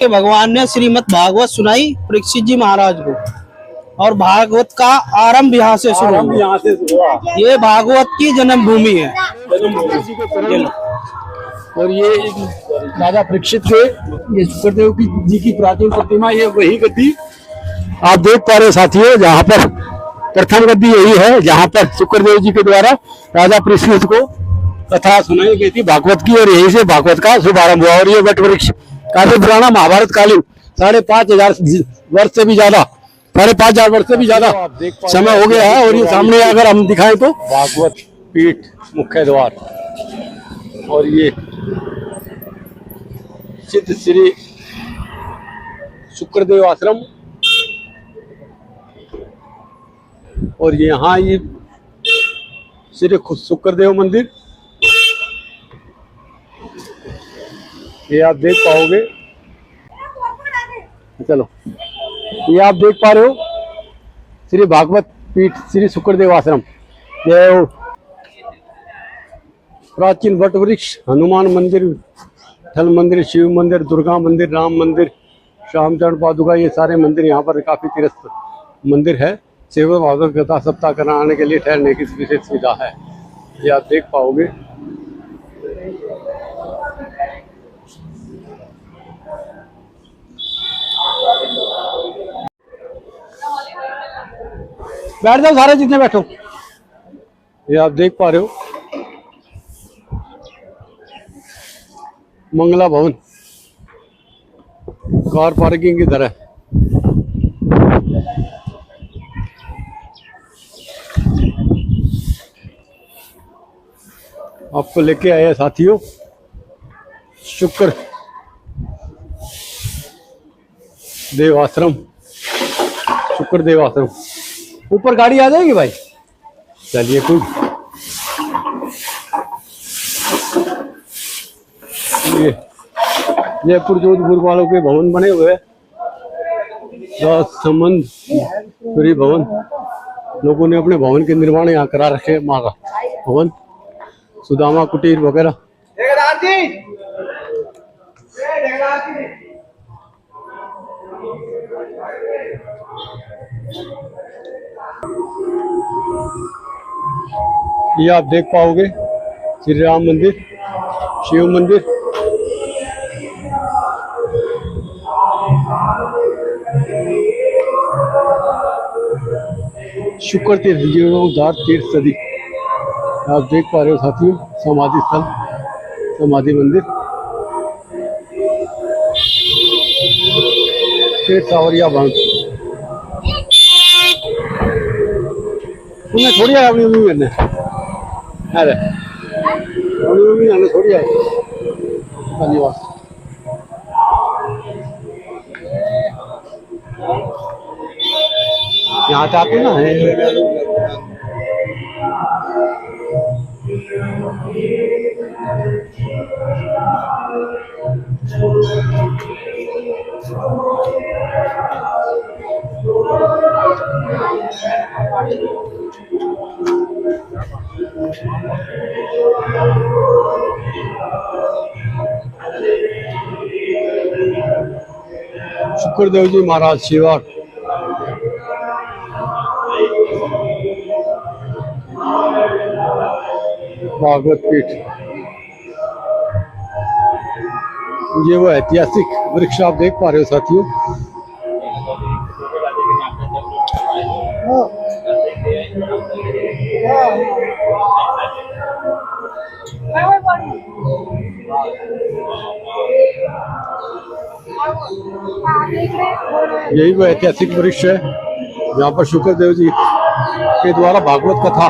के भगवान ने श्रीमद् भागवत सुनाई परीक्षित जी महाराज को, और भागवत का आरंभ यहाँ से शुरू हुआ। ये भागवत की जन्मभूमि है। और ये राजा परीक्षित के ये शुक्रदेव जी की प्राचीन प्रतिमा, ये वही गद्दी आप देख पा रहे साथियों, जहाँ पर प्रथम गद्दी यही है, जहाँ पर शुक्रदेव जी के द्वारा राजा परीक्षित को कथा सुनाई गई थी भागवत की, और यहीं से भागवत का शुभारंभ हुआ। और ये वट वृक्ष काफी पुराना महाभारत कालीन 5,500 वर्ष से भी ज्यादा 5,500 वर्ष से भी ज्यादा समय हो गया है। और ये सामने अगर हम दिखाएं तो भागवत पीठ मुख्य द्वार, और ये सिद्ध श्री शुक्रदेव आश्रम, और यहाँ ये श्री शुक्रदेव मंदिर, ये आप देख पाओगे। चलो, ये आप देख पा रहे हो श्री भागवत पीठ श्री शुक्रदेव आश्रम। ये प्राचीन वट वृक्ष, हनुमान मंदिर, विठल मंदिर, शिव मंदिर, दुर्गा मंदिर, राम मंदिर, श्यामचरण पादुका, ये सारे मंदिर यहाँ पर काफी तीर्थ मंदिर है। सेवा भागवत कथा सप्ताह कराने के लिए ठहरने की विशेष सुविधा है, ये आप देख पाओगे। बैठ जाओ सारे, जितने बैठो। ये आप देख पा रहे हो मंगला भवन, कार पार्किंग की तरह। आपको लेके आए साथियों शुक्र देव आश्रम, शुक्रदेव आश्रम। ऊपर गाड़ी आ जाएगी भाई, चलिए कुछ। ये जयपुर जोधपुर वालों के भवन बने हुए हैं, संबंध पूरी भवन, लोगों ने अपने भवन के निर्माण यहाँ करा रखे। माँ का भवन, सुदामा कुटीर वगैरह। ये आप देख पाओगे श्री राम मंदिर, शिव मंदिर, शुक्र तीर्थ, जीर्णोद्धार तीर्थ सदी। आप देख पा रहे हो साथियों समाधि स्थल, समाधि मंदिर, शेर सावरिया बांध। तुम्हें थोड़ी आया अपनी मम्मी करने, अरे अपनी मम्मी करने थोड़ी आए। धन्यवाद। यहाँ से आते ना है शुक्रदेव जी महाराज सेवा भागवत पीठ। ये वो ऐतिहासिक वृक्ष आप देख पा रहे हो साथियों। यही वो ऐतिहासिक वृक्ष है जहाँ पर शुक्रदेव जी के द्वारा भागवत कथा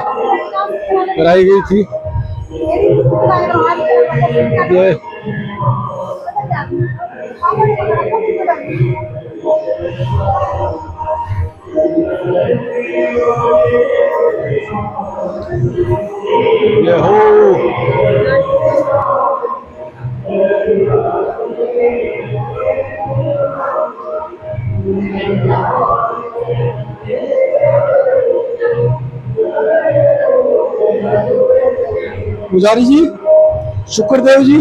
कराई गई थी। ये हो पुजारी जी, शुक्रदेव जी,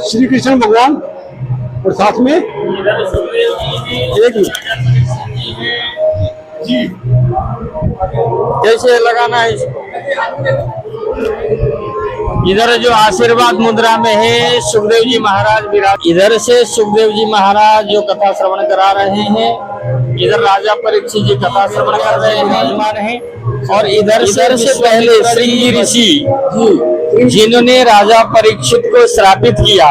श्री कृष्ण भगवान और साथ में एक जी कैसे लगाना है इसको? इधर जो आशीर्वाद मुद्रा में है सुखदेव जी महाराज विराज, इधर से सुखदेव जी महाराज जो कथा श्रवण करा रहे हैं, इधर राजा परीक्षित जी कथा श्रवण कर रहे हैं, और इधर से पहले श्रृंगी ऋषि जिन्होंने राजा परीक्षित को श्रापित किया,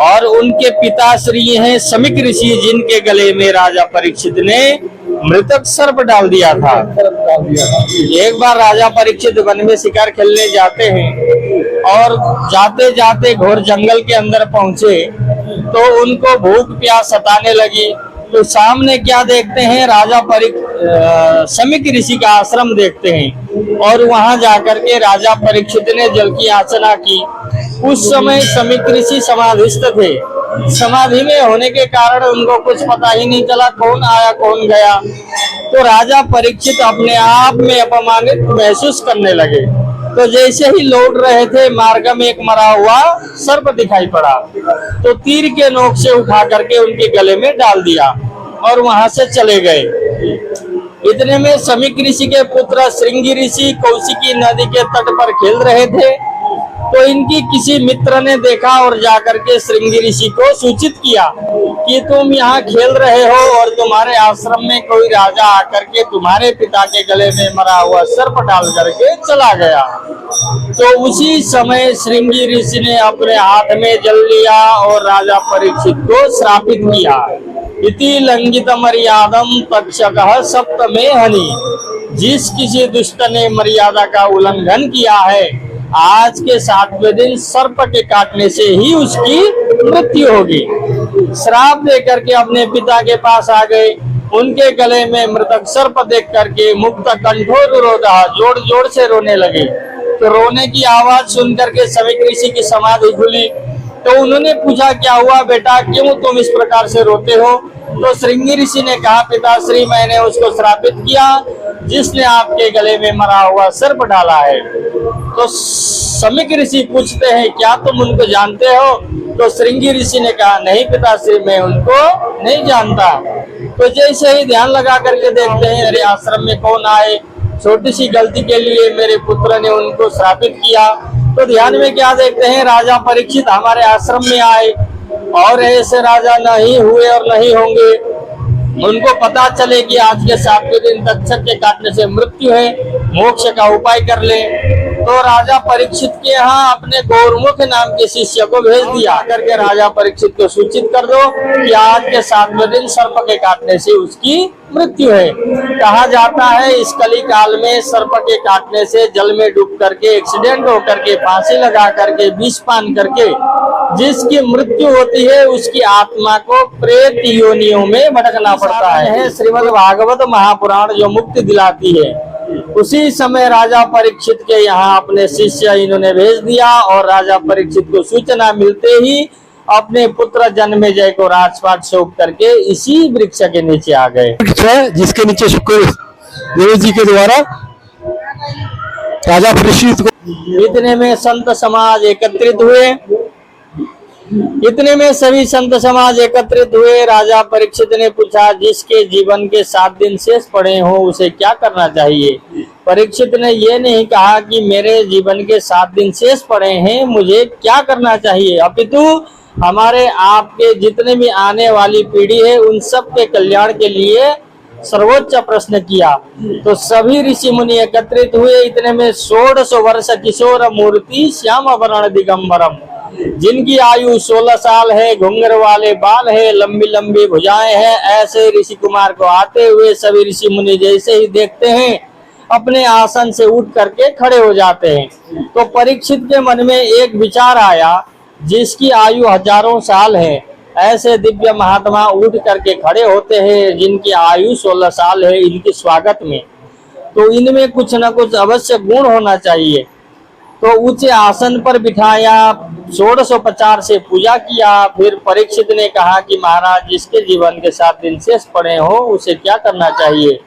और उनके पिताश्री हैं समिक ऋषि जिनके गले में राजा परीक्षित ने मृतक सर्प डाल दिया था। एक बार राजा परीक्षित वन में शिकार खेलने जाते हैं और जाते जाते घोर जंगल के अंदर पहुंचे तो उनको भूख प्यास सताने लगी। तो सामने क्या देखते हैं, राजा समिक ऋषि का आश्रम देखते हैं, और वहां जाकर के राजा परीक्षित ने जल की याचना की। उस समय समिक ऋषि समाधिस्थ थे। समाधि में होने के कारण उनको कुछ पता ही नहीं चला कौन आया कौन गया। तो राजा परीक्षित अपने आप में अपमानित महसूस करने लगे। तो जैसे ही लौट रहे थे, मार्ग में एक मरा हुआ सर्प दिखाई पड़ा, तो तीर के नोक से उठा करके उनके गले में डाल दिया और वहां से चले गए। इतने में समिक ऋषि के पुत्र श्रृंगी ऋषि कौशिकी नदी के तट पर खेल रहे थे। तो इनकी किसी मित्र ने देखा और जाकर के श्रृंगी ऋषि को सूचित किया कि तुम यहाँ खेल रहे हो और तुम्हारे आश्रम में कोई राजा आकर के तुम्हारे पिता के गले में मरा हुआ सर्प डाल करके चला गया। तो उसी समय श्रृंगी ऋषि ने अपने हाथ में जल लिया और राजा परीक्षित को श्रापित किया। इति लंघित मर्यादम तक्षकः सप्तमे हनि। जिस किसी दुष्ट ने मर्यादा का उल्लंघन किया है, आज के 7वें दिन सर्प के काटने से ही उसकी मृत्यु होगी। श्राप देकर के अपने पिता के पास आ गए। उनके गले में मृतक सर्प देख करके मुक्त कंठोर रोधा जोर जोर से रोने लगे। तो रोने की आवाज सुन करके समिक ऋषि की समाधि खुली। तो उन्होंने पूछा, क्या हुआ बेटा, क्यों तुम इस प्रकार से रोते हो? तो श्रृंगी ऋषि ने कहा, पिताश्री मैंने उसको श्रापित किया जिसने आपके गले में मरा हुआ सर्प डाला है। तो समिक ऋषि पूछते हैं, क्या तुम उनको जानते हो? तो श्रृंगी ऋषि ने कहा, नहीं पिताश्री मैं उनको नहीं जानता। तो जैसे ही ध्यान लगा करके देखते हैं, मेरे आश्रम में कौन आए, छोटी सी गलती के लिए मेरे पुत्र ने उनको श्रापित किया। तो ध्यान में क्या देखते हैं, राजा परीक्षित हमारे आश्रम में आए और ऐसे राजा नहीं हुए और नहीं होंगे। उनको पता चले कि आज के 7वें दिन तक्षक के काटने से मृत्यु है, मोक्ष का उपाय कर ले। तो राजा परीक्षित के यहाँ अपने गौरमुख नाम के शिष्य को भेज दिया करके राजा परीक्षित को सूचित कर दो कि आज के 7वें दिन सर्प के काटने से उसकी मृत्यु है। कहा जाता है इस कली काल में सर्प के काटने से जल में डूब करके एक्सीडेंट होकर के फांसी लगा करके विष पान करके जिसकी मृत्यु होती है उसकी आत्मा को प्रेत योनियों में भटकना पड़ता है। श्रीमद् भागवत महापुराण जो मुक्ति दिलाती है, उसी समय राजा परीक्षित के यहाँ अपने शिष्य इन्होंने भेज दिया और राजा परीक्षित को सूचना मिलते ही अपने पुत्र जन्मेजय को राजपाट सौंप करके इसी वृक्ष के नीचे आ गए, जिसके नीचे शुक्र देव जी के द्वारा राजा परीक्षित को। इतने में संत समाज एकत्रित हुए। इतने में सभी संत समाज एकत्रित हुए। राजा परीक्षित ने पूछा, जिसके जीवन के 7 दिन शेष पड़े हो उसे क्या करना चाहिए? परीक्षित ने ये नहीं कहा कि मेरे जीवन के 7 दिन शेष पड़े हैं मुझे क्या करना चाहिए, अपितु हमारे आपके जितने भी आने वाली पीढ़ी है उन सब के कल्याण के लिए सर्वोच्च प्रश्न किया। तो सभी ऋषि मुनि एकत्रित हुए। इतने में 1600 वर्ष किशोर मूर्ति श्याम वर्ण दिगंबरम, जिनकी आयु 16 साल है, घुंघर वाले बाल है, लंबी लंबी भुजाएं हैं, ऐसे ऋषि कुमार को आते हुए सभी ऋषि मुनि जैसे ही देखते हैं अपने आसन से उठ करके खड़े हो जाते हैं। तो परीक्षित के मन में एक विचार आया, जिसकी आयु हजारों साल है, ऐसे दिव्य महात्मा उठ करके खड़े होते हैं जिनकी आयु 16 साल है इनके स्वागत में, तो इनमें कुछ न कुछ अवश्य गुण होना चाहिए। तो ऊंचे आसन पर बिठाया, 1650 से पूजा किया। फिर परीक्षित ने कहा कि महाराज, जिसके जीवन के 7 दिन शेष पड़े हो उसे क्या करना चाहिए?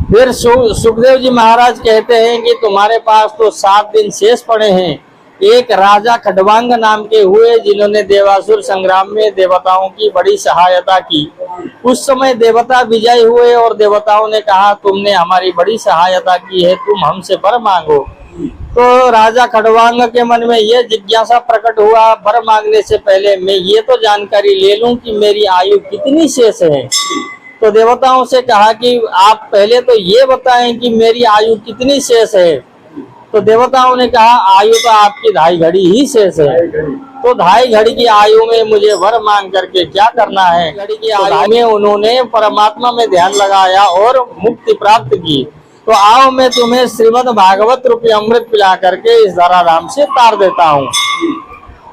फिर सुखदेव जी महाराज कहते हैं कि तुम्हारे पास तो 7 दिन शेष पड़े हैं, एक राजा खडवांग नाम के हुए, जिन्होंने देवासुर संग्राम में देवताओं की बड़ी सहायता की। उस समय देवता विजय हुए और देवताओं ने कहा, तुमने हमारी बड़ी सहायता की है, तुम हमसे वर मांगो। तो राजा खडवांग के मन में यह जिज्ञासा प्रकट हुआ, वर मांगने से पहले मैं ये तो जानकारी ले लूं कि मेरी आयु कितनी शेष है। तो देवताओं से कहा कि आप पहले तो ये बताएं कि मेरी आयु कितनी शेष है। तो देवताओं ने कहा, आयु तो आपकी 2.5 घड़ी ही शेष है। तो 2.5 घड़ी की आयु में मुझे वर मांग करके क्या करना है। घड़ी की आयु में उन्होंने परमात्मा में ध्यान लगाया और मुक्ति प्राप्त की। तो आओ मैं तुम्हें श्रीमद् भागवत रूपी अमृत पिला करके इस धराधाम से तार देता हूँ।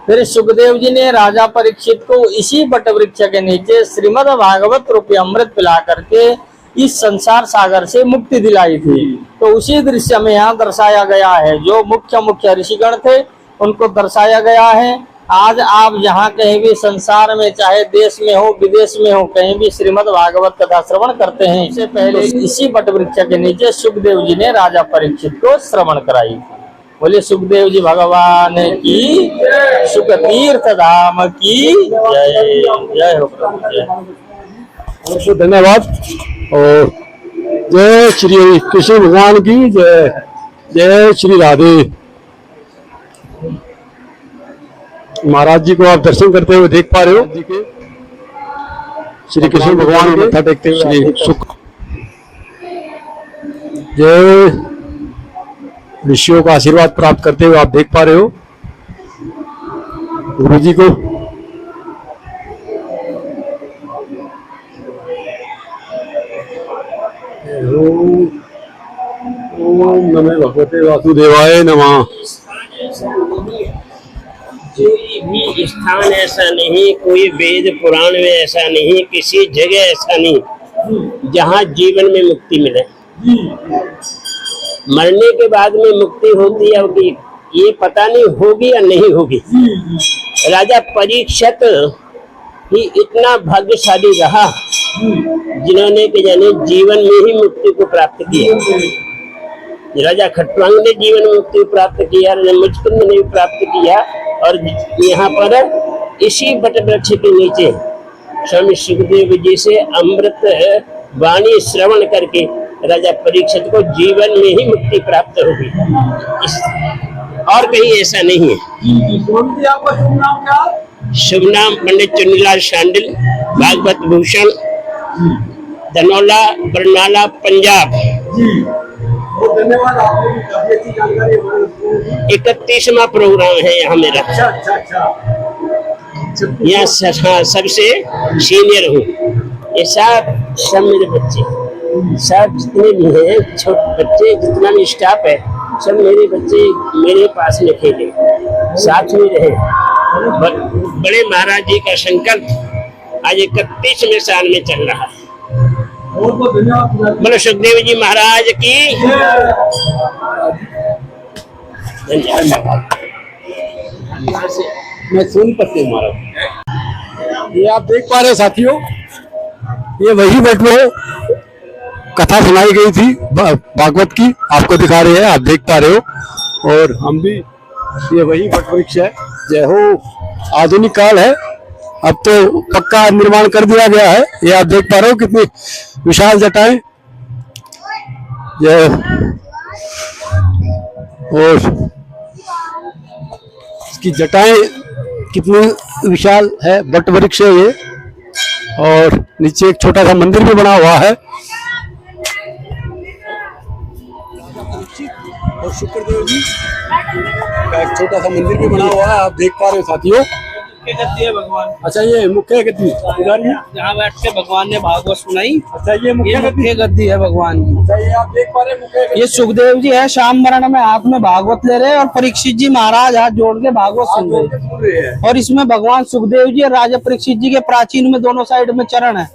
फिर सुखदेव जी ने राजा परीक्षित को इसी बट वृक्ष के नीचे श्रीमद् भागवत रूपी अमृत पिला करके इस संसार सागर से मुक्ति दिलाई थी। तो उसी दृश्य में यहाँ दर्शाया गया है। जो मुख्य ऋषिगण थे उनको दर्शाया गया है। आज आप जहाँ कहीं भी संसार में, चाहे देश में हो विदेश में हो, कहीं भी श्रीमद् भागवत कथा श्रवण करते हैं, इससे पहले इसी बट वृक्ष के नीचे सुखदेव जी ने राजा परीक्षित को श्रवण कराई थी। बोले सुखदेव जी भगवान की, सुख तीर्थ धाम की जय। जय हो प्रभु, जय। धन्यवाद। और जय श्री कृष्ण भगवान की जय। जय श्री राधे। महाराज जी को आप दर्शन करते हुए देख पा रहे हो। श्री कृष्ण भगवान को मत्था टेकते हुए श्री सुख। जय ऋषियों का आशीर्वाद प्राप्त करते हुए आप देख पा रहे हो गुरु जी को। ओम नमः भगवते वासुदेवाय नमः। कोई भी स्थान ऐसा नहीं, कोई वेद पुराण में ऐसा नहीं, किसी जगह ऐसा नहीं जहाँ जीवन में मुक्ति मिले। मरने के बाद में मुक्ति होती है कि ये पता नहीं होगी या नहीं होगी। राजा परीक्षित ही इतना भाग्यशाली रहा जिन्होंने कि जाने जीवन में ही मुक्ति को प्राप्त किया। राजा खडवांग ने जीवन में मुक्ति प्राप्त किया, मुचकुंद ने भी प्राप्त किया। और यहाँ पर इसी बट वृक्ष के नीचे स्वामी सुखदेव जी से अमृत वाणी श्रवण करके राजा परीक्षित को जीवन में ही मुक्ति प्राप्त होगी, और कहीं ऐसा नहीं है। आपका शुभ नाम क्या? शुभ नाम पंडित चुन्नीलाल शांडिल, भागवत भूषण, धनौला बरनाला पंजाब। धन्यवाद, आपने काफी अच्छी जानकारी। 31वां प्रोग्राम है यहाँ मेरा। यहाँ सबसे सीनियर हूँ। ये सब मेरे बच्चे, सब जितने भी हैं छोटे बच्चे, जितना भी स्टाफ है, सब मेरे बच्चे मेरे पास में खेले, साथ में रहे। बड़े महाराज जी का संकल्प आज 31वें साल में चल रहा है। बोलो सुखदेव जी महाराज की धन्यवाद। मैं सोनीपत से महाराज। ये आप देख पा रहे साथियों, ये वही बट में कथा सुनाई गई थी भागवत की, आपको दिखा रहे हैं, आप देख पा रहे हो। और हम भी, ये वही वट वृक्ष है। जय हो। आधुनिक काल है, अब तो पक्का निर्माण कर दिया गया है। ये आप देख पा रहे हो कितनी विशाल जटाएं। जय। और इसकी जटाएं कितनी विशाल है, वट वृक्ष है ये। और नीचे एक छोटा सा मंदिर भी बना हुआ है। और शुक्रदेव जी का एक छोटा सा मंदिर भी बना हुआ है, आप देख पा रहे हो साथियों। मुख्य गद्दी है भगवान। अच्छा, ये मुख्य गद्दी इधर जहाँ बैठ के भगवान ने भागवत सुनाई। अच्छा, ये मुख्य गद्दी है भगवान की। अच्छा, ये आप देख पा रहे हैं मुख्य गद्दी। ये सुखदेव जी है, शाम वर्ण में हाथ में भागवत ले रहे हैं और परीक्षित जी महाराज हाथ जोड़ के भागवत सुन रहे हैं। और इसमें भगवान सुखदेव जी और राजा परीक्षित जी के प्राचीन में दोनों साइड में चरण है।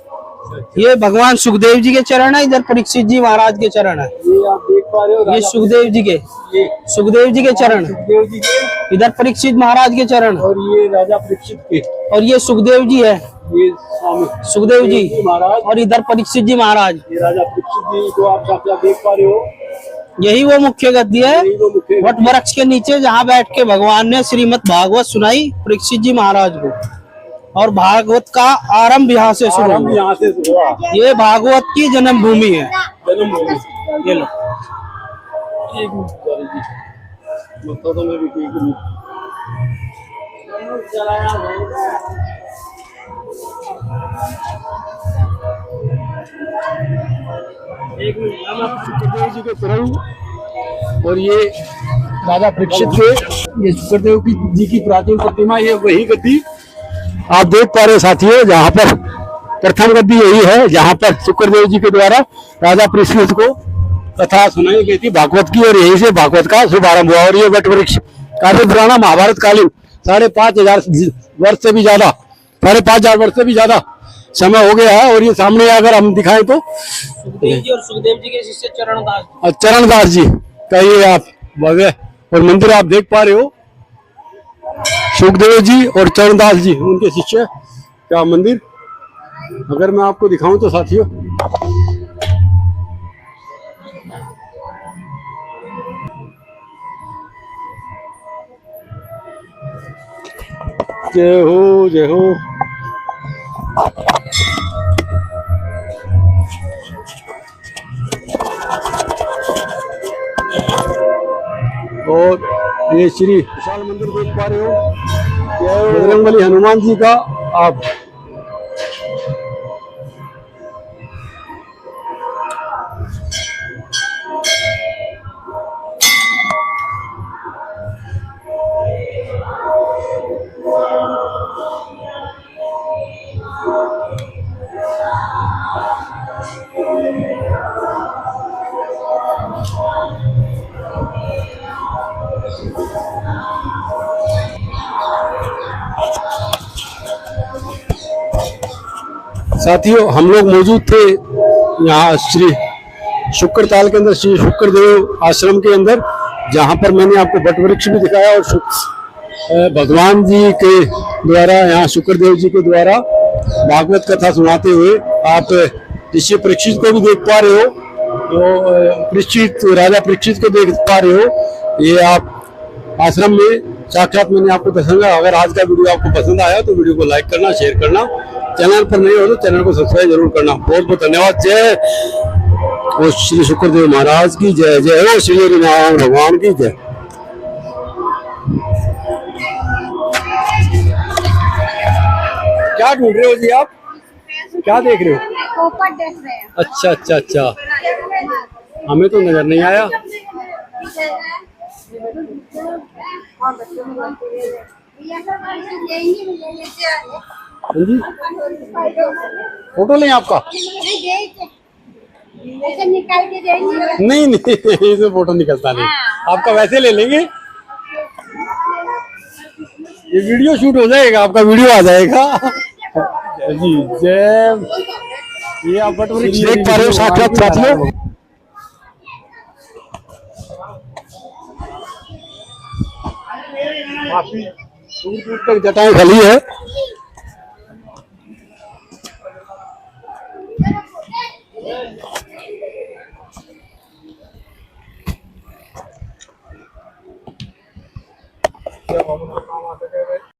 ये भगवान सुखदेव जी के चरण है, इधर परीक्षित जी महाराज के चरण है। ये आप देख पा रहे हो, ये सुखदेव जी के चरण, सुखदेव जी के, इधर परीक्षित महाराज के चरण, और ये राजा परीक्षित के, और ये सुखदेव जी है, ये स्वामी सुखदेव जी महाराज, और इधर परीक्षित जी महाराज। ये राजा परीक्षित जी को आप साथ देख पा रहे हो। यही वो मुख्य गद्दी है वट वृक्ष के नीचे, जहाँ बैठ के भगवान ने श्रीमद् भागवत सुनाई परीक्षित जी महाराज को। और भागवत का आरंभ यहाँ से शुरू हुआ। यहाँ से हुआ। ये भागवत की जन्मभूमि है। जन्मभूमि। ये लो। एक मिनट सॉरी जी, बता दो मैं भी एक मिनट। एक मिनट, हम आप सुखदेव जी के तरफ, और ये राजा परीक्षित के, ये सुखदेव जी की प्राचीन प्रतिमा, ये वही गद्दी आप देख पा रहे साथियों, जहाँ पर प्रथम गद्दी यही है, जहाँ पर सुखदेव जी के द्वारा राजा परीक्षित को कथा सुनाई गई थी भागवत की, और यहीं से भागवत का शुभारंभ हुआ। और ये वट वृक्ष काफी पुराना महाभारत कालीन 5,500 वर्ष से भी ज्यादा, 5,500 वर्ष से भी ज्यादा समय हो गया है। और ये सामने अगर हम दिखाएं तो सुखदेव जी और सुखदेव जी के शिष्य चरणदास चरणदास जी का ये आप भव्य और मंदिर आप देख पा रहे हो। सुखदेव जी और चरणदास जी उनके शिष्य का मंदिर अगर मैं आपको दिखाऊं तो साथियों, जय हो जय हो। और ये श्री विशाल मंदिर देख पा रहे हो, बजरंगबली हनुमान जी का आप साथियों, हम लोग मौजूद थे यहाँ श्री शुक्रताल के अंदर, श्री शुक्रदेव आश्रम के अंदर, जहाँ पर मैंने आपको वट वृक्ष भी दिखाया और भगवान जी के द्वारा, यहाँ शुक्रदेव जी के द्वारा भागवत कथा सुनाते हुए आप ऋषि परीक्षित को भी देख पा रहे हो, तो राजा परीक्षित को देख पा रहे हो। ये आप आश्रम में साक्षात मैंने आपको दर्शाया। अगर आज का वीडियो आपको पसंद आया तो वीडियो को लाइक करना, शेयर करना, चैनल पर नहीं हो तो चैनल को सब्सक्राइब जरूर करना। बहुत बहुत धन्यवाद। जय और श्री शुक्रदेव महाराज की जय। जय हो श्री हरिनारायण भगवान की जय। क्या ढूंढ रहे हो जी आप? क्या देख रहे हो? पोपट देख रहे हैं। अच्छा अच्छा अच्छा, हमें तो नजर नहीं आया। जी फोटो लें आपका? निकाल के देंगे। नहीं नहीं, इसमें फोटो निकलता नहीं, आपका वैसे ले लेंगे। ये वीडियो शूट हो जाएगा, आपका वीडियो आ जाएगा जी। जय। ये आप वट वृक्ष देख पा रहे हो साक्षात साथियों। काफी दूर दूर तक जटाएं खली है।